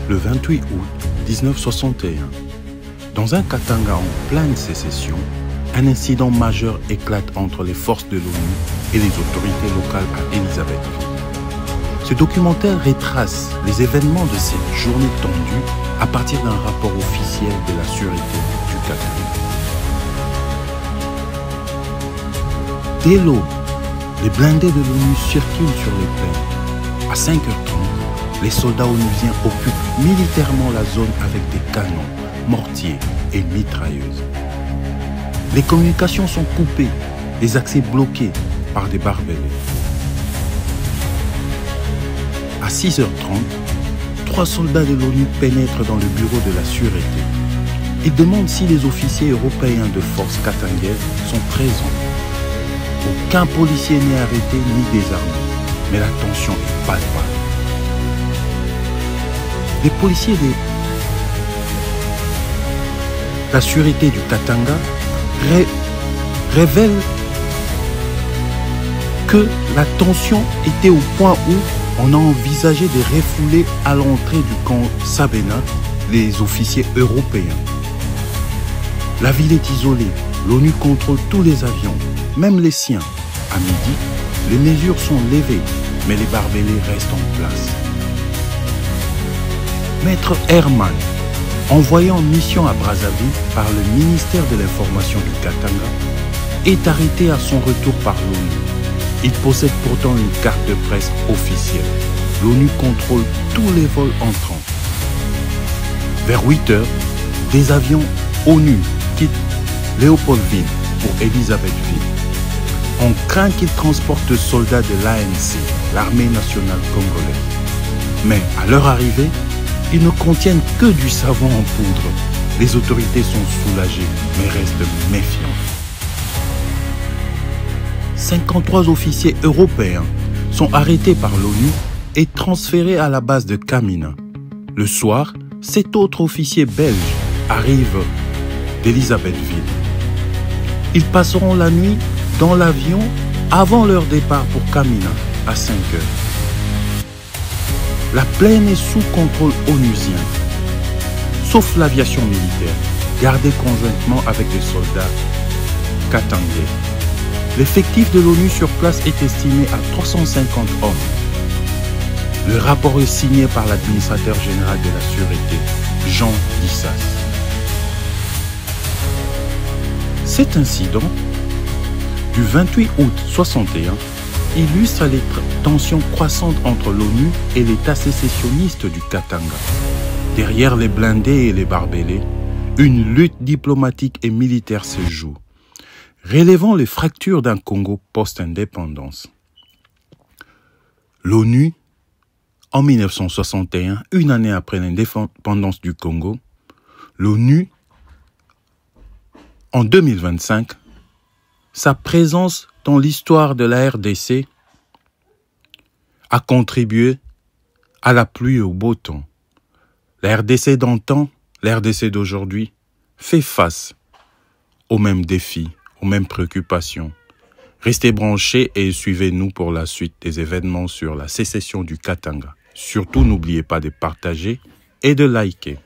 Le 28 août 1961, dans un Katanga en pleine sécession, un incident majeur éclate entre les forces de l'ONU et les autorités locales à Elisabethville. Ce documentaire retrace les événements de cette journée tendue à partir d'un rapport officiel de la sûreté du Katanga. Dès l'aube, les blindés de l'ONU circulent sur les plaines. À 5h30, les soldats onusiens occupent militairement la zone avec des canons, mortiers et mitrailleuses. Les communications sont coupées, les accès bloqués par des barbelés. À 6h30, 3 soldats de l'ONU pénètrent dans le bureau de la sûreté. Ils demandent si les officiers européens de force katangaises sont présents. Aucun policier n'est arrêté ni désarmé, mais la tension est palpable. Les policiers de la sûreté du Katanga révèlent que la tension était au point où on a envisagé de refouler à l'entrée du camp Sabena les officiers européens. La ville est isolée, l'ONU contrôle tous les avions, même les siens. À midi, les mesures sont levées, mais les barbelés restent en place. Maître Herman, envoyé en mission à Brazzaville par le ministère de l'Information du Katanga, est arrêté à son retour par l'ONU. Il possède pourtant une carte de presse officielle. L'ONU contrôle tous les vols entrants. Vers 8h, des avions ONU quittent Léopoldville pour Elisabethville. On craint qu'ils transportent des soldats de l'ANC, l'armée nationale congolaise. Mais à leur arrivée, ils ne contiennent que du savon en poudre. Les autorités sont soulagées, mais restent méfiantes. 53 officiers européens sont arrêtés par l'ONU et transférés à la base de Kamina. Le soir, 7 autres officiers belges arrivent d'Elisabethville. Ils passeront la nuit dans l'avion avant leur départ pour Kamina à 5h. La plaine est sous contrôle onusien, sauf l'aviation militaire, gardée conjointement avec des soldats katangais. L'effectif de l'ONU sur place est estimé à 350 hommes. Le rapport est signé par l'administrateur général de la sûreté, Jean Dissas. Cet incident du 28 août 1961 illustre les tensions croissantes entre l'ONU et l'État sécessionniste du Katanga. Derrière les blindés et les barbelés, une lutte diplomatique et militaire se joue, relevant les fractures d'un Congo post-indépendance. L'ONU, en 1961, une année après l'indépendance du Congo, l'ONU, en 2025, sa présence dans l'histoire de la RDC a contribué à la pluie et au beau temps. La RDC d'antan, la RDC d'aujourd'hui, fait face aux mêmes défis, aux mêmes préoccupations. Restez branchés et suivez-nous pour la suite des événements sur la sécession du Katanga. Surtout, n'oubliez pas de partager et de liker.